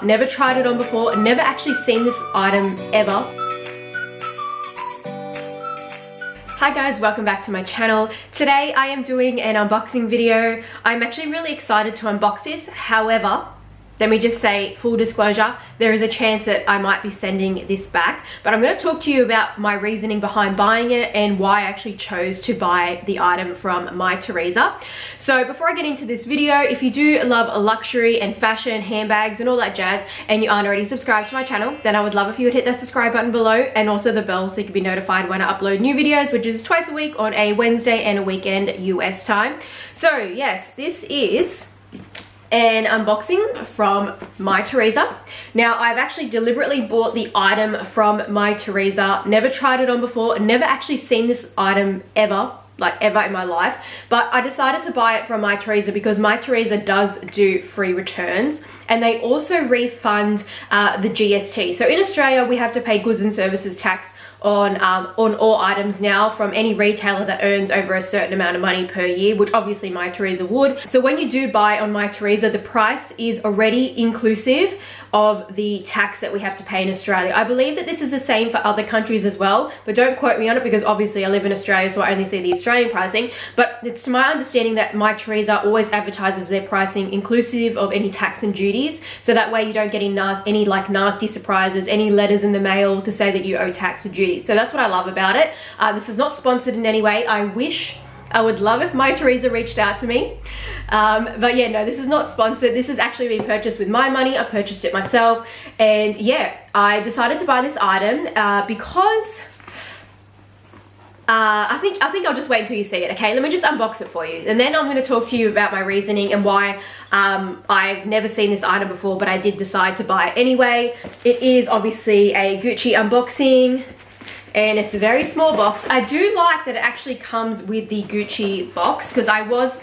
Never tried it on before, never actually seen this item ever. Hi guys, welcome back to my channel. Today I am doing an unboxing video. I'm actually really excited to unbox this. However, let me just say, full disclosure, there is a chance that I might be sending this back, but I'm going to talk to you about my reasoning behind buying it and why I actually chose to buy the item from Mytheresa. So before I get into this video, if you do love luxury and fashion, handbags and all that jazz, and you aren't already subscribed to my channel, then I would love if you would hit that subscribe button below and also the bell so you can be notified when I upload new videos, which is twice a week on a Wednesday and a weekend US time. So yes, this is an unboxing from Mytheresa. Now, I've actually deliberately bought the item from Mytheresa, never tried it on before, never actually seen this item ever in my life, but I decided to buy it from Mytheresa because Mytheresa does do free returns and they also refund the GST. So in Australia, we have to pay goods and services tax on all items now from any retailer that earns over a certain amount of money per year, which obviously Mytheresa would. So when you do buy on Mytheresa, the price is already inclusive of the tax that we have to pay in Australia. I believe that this is the same for other countries as well, but don't quote me on it because obviously I live in Australia, so I only see the Australian pricing. But it's to my understanding that Mytheresa always advertises their pricing inclusive of any tax and duties, so that way you don't get any like nasty surprises, any letters in the mail to say that you owe tax or duties. So that's what I love about it. This is not sponsored in any way. I would love if Mytheresa reached out to me. But yeah, no, this is not sponsored. This has actually been purchased with my money. I purchased it myself. And yeah, I decided to buy this item because I think I'll just wait until you see it. Okay, let me just unbox it for you. And then I'm going to talk to you about my reasoning and why I've never seen this item before, but I did decide to buy it anyway. It is obviously a Gucci unboxing. And it's a very small box. I do like that it actually comes with the Gucci box because I was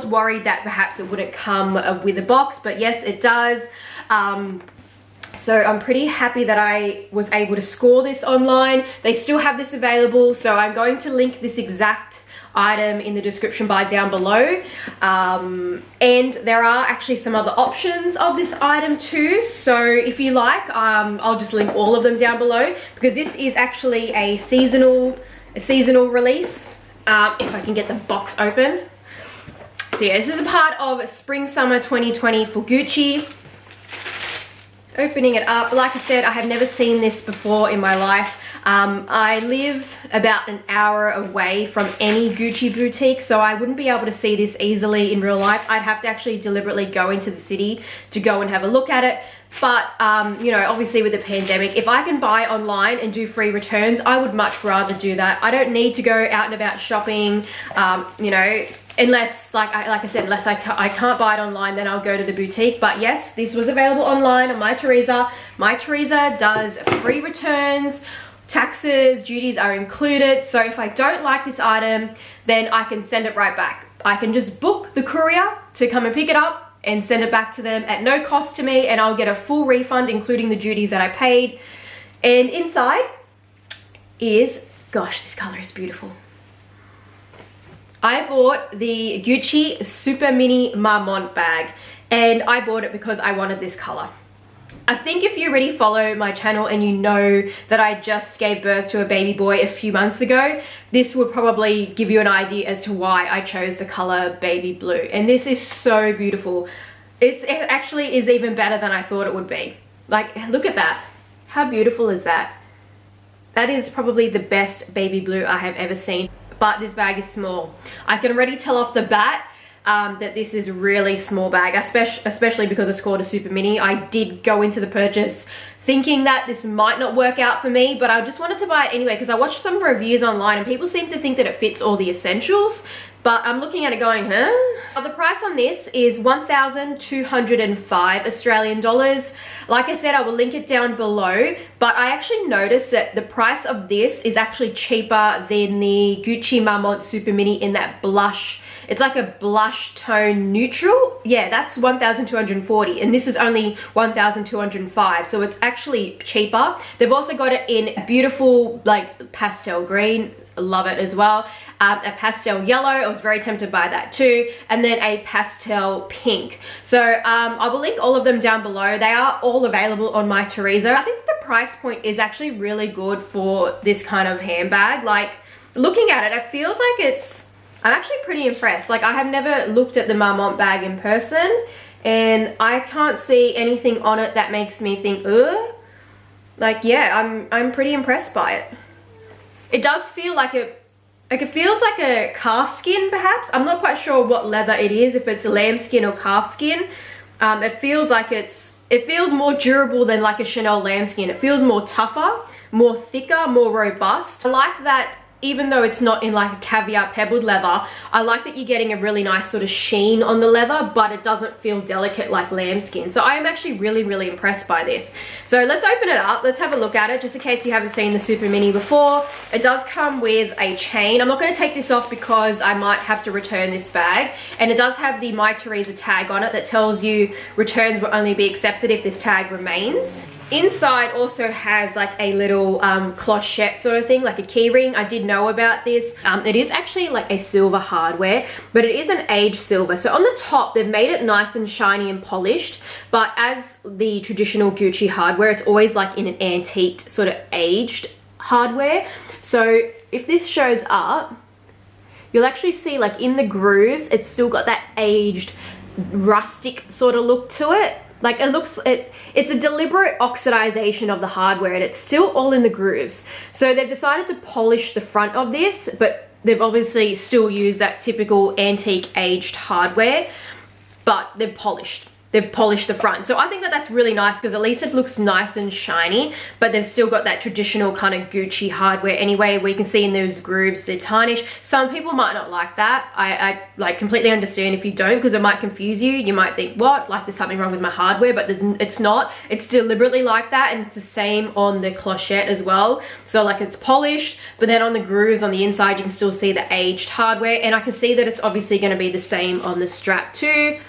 worried that perhaps it wouldn't come with a box, but yes, it does. So I'm pretty happy that I was able to score this online. They still have this available, so I'm going to link this exact item in the description bar down below, and there are actually some other options of this item too, so if you like, I'll just link all of them down below because this is actually a seasonal release. If I can get the box open. So yeah, this is a part of spring summer 2020 for Gucci. Opening it up, like I said, I have never seen this before in my life. I live about an hour away from any Gucci boutique, so I wouldn't be able to see this easily in real life. I'd have to actually deliberately go into the city to go and have a look at it. But, you know, obviously with the pandemic, if I can buy online and do free returns, I would much rather do that. I don't need to go out and about shopping, you know, unless, like I said, unless I can't buy it online, then I'll go to the boutique. But yes, this was available online on Mytheresa. Mytheresa does free returns. Taxes, duties are included, so if I don't like this item, then I can send it right back. I can just book the courier to come and pick it up and send it back to them at no cost to me, and I'll get a full refund including the duties that I paid. And inside is, gosh, this color is beautiful. I bought the Gucci Super Mini Marmont bag, and I bought it because I wanted this color. I think if you already follow my channel and you know that I just gave birth to a baby boy a few months ago, this would probably give you an idea as to why I chose the color baby blue. And this is so beautiful. It actually is even better than I thought it would be. Like, look at that. How beautiful is that? That is probably the best baby blue I have ever seen. But this bag is small. I can already tell off the bat that this is a really small bag, especially because I scored a super mini. I did go into the purchase thinking that this might not work out for me, but I just wanted to buy it anyway because I watched some reviews online and people seem to think that it fits all the essentials, but I'm looking at it going, huh? Well, the price on this is 1,205 Australian dollars. Like I said, I will link it down below, but I actually noticed that the price of this is actually cheaper than the Gucci Marmont Super Mini in that blush. It's like a blush tone neutral. Yeah, that's 1,240 and this is only 1,205, so it's actually cheaper. They've also got it in beautiful like pastel green. love it as well. A pastel yellow, I was very tempted by that too, and then a pastel pink. So I will link all of them down below. They are all available on Mytheresa. I think the price point is actually really good for this kind of handbag. Like, looking at it, it feels like I'm actually pretty impressed. Like, I have never looked at the Marmont bag in person, and I can't see anything on it that makes me think, ugh. Like, yeah, I'm pretty impressed by it. It does feel like it feels like a calf skin, perhaps. I'm not quite sure what leather it is, if it's a lamb skin or calf skin. It feels like it feels more durable than like a Chanel lambskin. It feels more tougher, more thicker, more robust. I like that. Even though it's not in like a caviar pebbled leather, I like that you're getting a really nice sort of sheen on the leather, but it doesn't feel delicate like lambskin. So I am actually really, really impressed by this. So let's open it up. Let's have a look at it, just in case you haven't seen the Super Mini before. It does come with a chain. I'm not going to take this off because I might have to return this bag. And it does have the Mytheresa tag on it that tells you returns will only be accepted if this tag remains. Inside also has like a little clochette sort of thing, like a key ring. I did know about this. It is actually like a silver hardware, but it is an aged silver. So on the top, they've made it nice and shiny and polished, but as the traditional Gucci hardware, it's always like in an antique sort of aged hardware. So if this shows up, you'll actually see like in the grooves, it's still got that aged rustic sort of look to it. Like, it's a deliberate oxidization of the hardware, and it's still all in the grooves. So they've decided to polish the front of this, but they've obviously still used that typical antique aged hardware, but they've polished the front. So I think that that's really nice, because at least it looks nice and shiny, but they've still got that traditional kind of Gucci hardware anyway, where you can see in those grooves they're tarnished. Some people might not like that. I like completely understand if you don't, because it might confuse you. You might think, what, like there's something wrong with my hardware, but it's not. It's deliberately like that, and it's the same on the clochette as well. So like, it's polished, but then on the grooves on the inside you can still see the aged hardware, and I can see that it's obviously going to be the same on the strap too.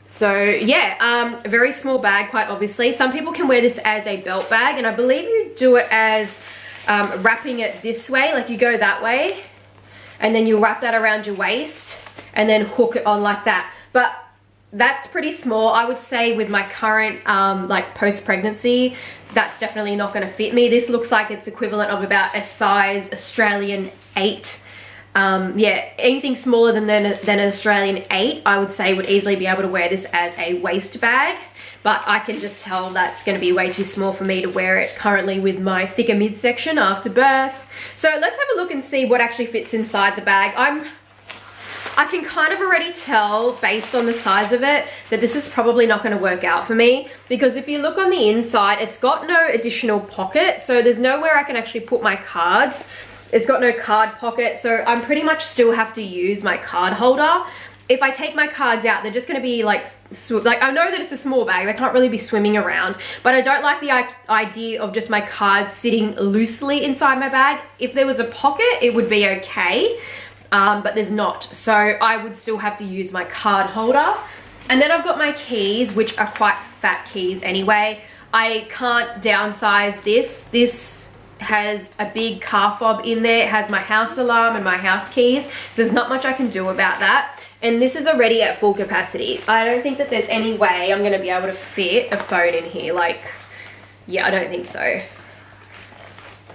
So yeah, a very small bag, quite obviously. Some people can wear this as a belt bag, and I believe you do it as wrapping it this way, like you go that way, and then you wrap that around your waist and then hook it on like that. But that's pretty small. I would say with my current like post-pregnancy, that's definitely not going to fit me. This looks like it's equivalent of about a size Australian 8. Yeah, anything smaller than an Australian 8, I would say would easily be able to wear this as a waist bag, but I can just tell that's going to be way too small for me to wear it currently with my thicker midsection after birth. So let's have a look and see what actually fits inside the bag. I can kind of already tell based on the size of it that this is probably not going to work out for me, because if you look on the inside, it's got no additional pocket, so there's nowhere I can actually put my cards. It's got no card pocket, so I'm pretty much still have to use my card holder. If I take my cards out, they're just going to be like I know that it's a small bag, they can't really be swimming around, but I don't like the idea of just my cards sitting loosely inside my bag. If there was a pocket, it would be okay, but there's not, so I would still have to use my card holder. And then I've got my keys, which are quite fat keys anyway. I can't downsize this. This has a big car fob in there. It has my house alarm and my house keys, so there's not much I can do about that. And this is already at full capacity. I don't think that there's any way I'm going to be able to fit a phone in here. Like, yeah, I don't think so.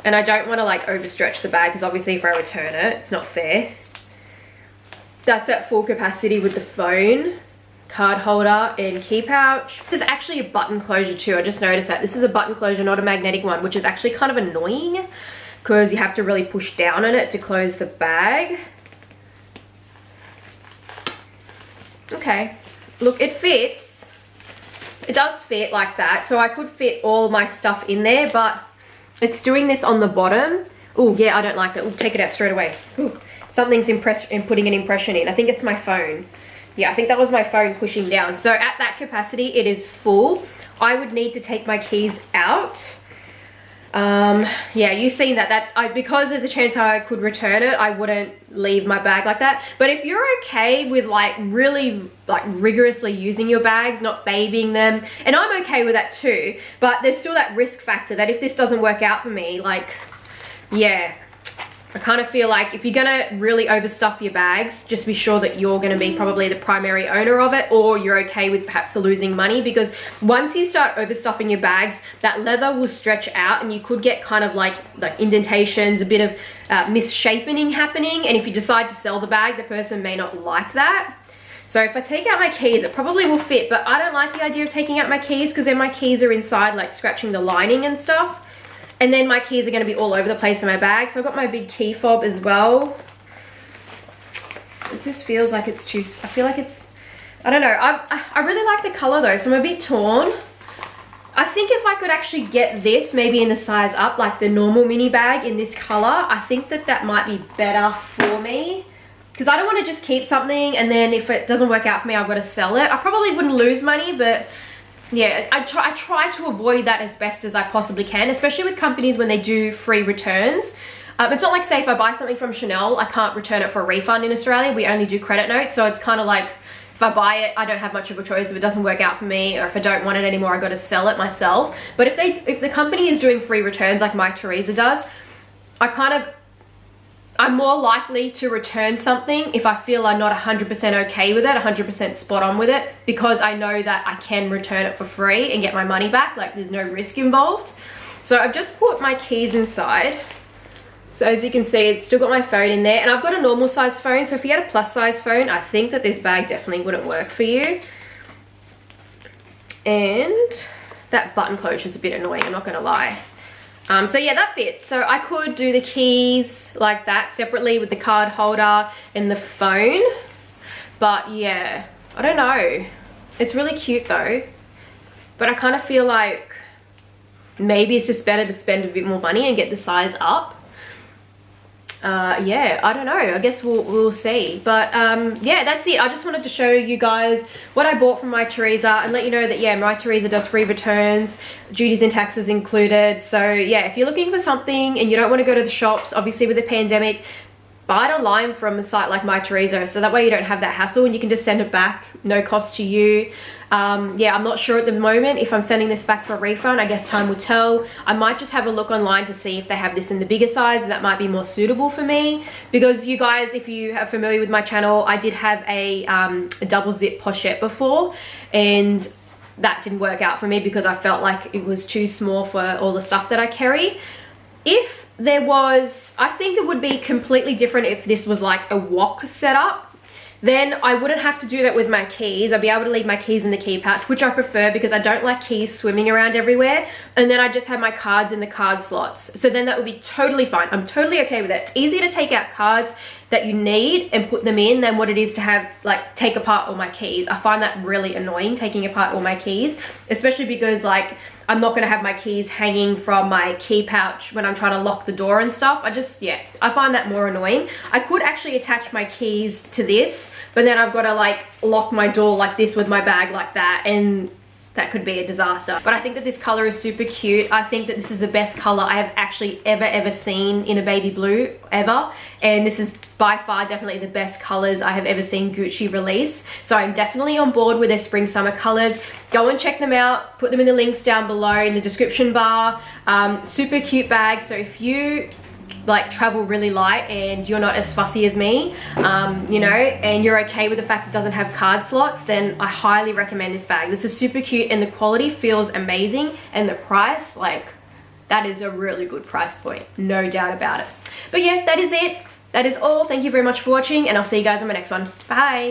And I don't want to like overstretch the bag, because obviously if I return it, it's not fair. That's at full capacity with the phone, card holder and key pouch. There's actually a button closure too. I just noticed that this is a button closure, not a magnetic one, which is actually kind of annoying, because you have to really push down on it to close the bag. Okay, look, it fits. It does fit like that, so I could fit all my stuff in there, but it's doing this on the bottom. Oh yeah, I don't like that. Ooh, take it out straight away. Ooh, something's putting an impression in. I think it's my phone. Yeah, I think that was my phone pushing down. So at that capacity, it is full. I would need to take my keys out. Yeah, you've seen that. Because there's a chance I could return it, I wouldn't leave my bag like that. But if you're okay with like really like rigorously using your bags, not babying them, and I'm okay with that too, but there's still that risk factor that if this doesn't work out for me, like yeah, I kind of feel like if you're gonna really overstuff your bags, just be sure that you're gonna be probably the primary owner of it, or you're okay with perhaps losing money, because once you start overstuffing your bags, that leather will stretch out and you could get kind of like indentations, a bit of misshapening happening, and if you decide to sell the bag, the person may not like that. So if I take out my keys, it probably will fit, but I don't like the idea of taking out my keys because then my keys are inside, like scratching the lining and stuff. And then my keys are going to be all over the place in my bag. So I've got my big key fob as well. It just feels like it's too, I feel like it's, I don't know. I really like the color though, so I'm a bit torn. I think if I could actually get this maybe in the size up, like the normal mini bag in this color, I think that that might be better for me. Because I don't want to just keep something and then if it doesn't work out for me, I've got to sell it. I probably wouldn't lose money, but yeah, I try to avoid that as best as I possibly can, especially with companies when they do free returns. It's not like, say, if I buy something from Chanel, I can't return it for a refund in Australia. We only do credit notes, so it's kind of like if I buy it, I don't have much of a choice. If it doesn't work out for me or if I don't want it anymore, I got to sell it myself. But if the company is doing free returns like Mytheresa does, I'm more likely to return something if I feel I'm not 100% okay with it, 100% spot on with it, because I know that I can return it for free and get my money back, like there's no risk involved. So I've just put my keys inside. So as you can see, it's still got my phone in there, and I've got a normal size phone, so if you had a plus size phone, I think that this bag definitely wouldn't work for you. And that button closure is a bit annoying, I'm not gonna lie. So yeah, that fits. So I could do the keys like that separately with the card holder and the phone. But yeah, I don't know. It's really cute though. But I kind of feel like maybe it's just better to spend a bit more money and get the size up. Yeah, I don't know. I guess we'll see. But yeah, that's it. I just wanted to show you guys what I bought from Mytheresa and let you know that, yeah, Mytheresa does free returns, duties and taxes included. So yeah, if you're looking for something and you don't want to go to the shops, obviously with the pandemic, buy it online from a site like Mytheresa, so that way you don't have that hassle and you can just send it back, no cost to you. Yeah, I'm not sure at the moment if I'm sending this back for a refund. I guess time will tell. I might just have a look online to see if they have this in the bigger size, and that might be more suitable for me. Because you guys, if you are familiar with my channel, I did have a double zip pochette before, and that didn't work out for me because I felt like it was too small for all the stuff that I carry. If there was, I think it would be completely different if this was like a wok setup. Then I wouldn't have to do that with my keys. I'd be able to leave my keys in the key pouch, which I prefer because I don't like keys swimming around everywhere. And then I just have my cards in the card slots. So then that would be totally fine. I'm totally okay with it. It's easier to take out cards that you need and put them in than what it is to have, like, take apart all my keys. I find that really annoying, taking apart all my keys, especially because, like, I'm not gonna have my keys hanging from my key pouch when I'm trying to lock the door and stuff. Yeah, I find that more annoying. I could actually attach my keys to this, but then I've gotta like lock my door like this with my bag like that, and that could be a disaster. But I think that this color is super cute. I think that this is the best color I have actually ever seen in a baby blue ever. And this is by far definitely the best colors I have ever seen Gucci release. So I'm definitely on board with their spring summer colors. Go and check them out. Put them in the links down below in the description bar. Super cute bag. So if you like travel really light and you're not as fussy as me, you know, and you're okay with the fact it doesn't have card slots, then I highly recommend this bag. This is super cute and the quality feels amazing, and the price, like, that is a really good price point, no doubt about it. But yeah, that is it. That is all. Thank you very much for watching, and I'll see you guys on my next one. Bye.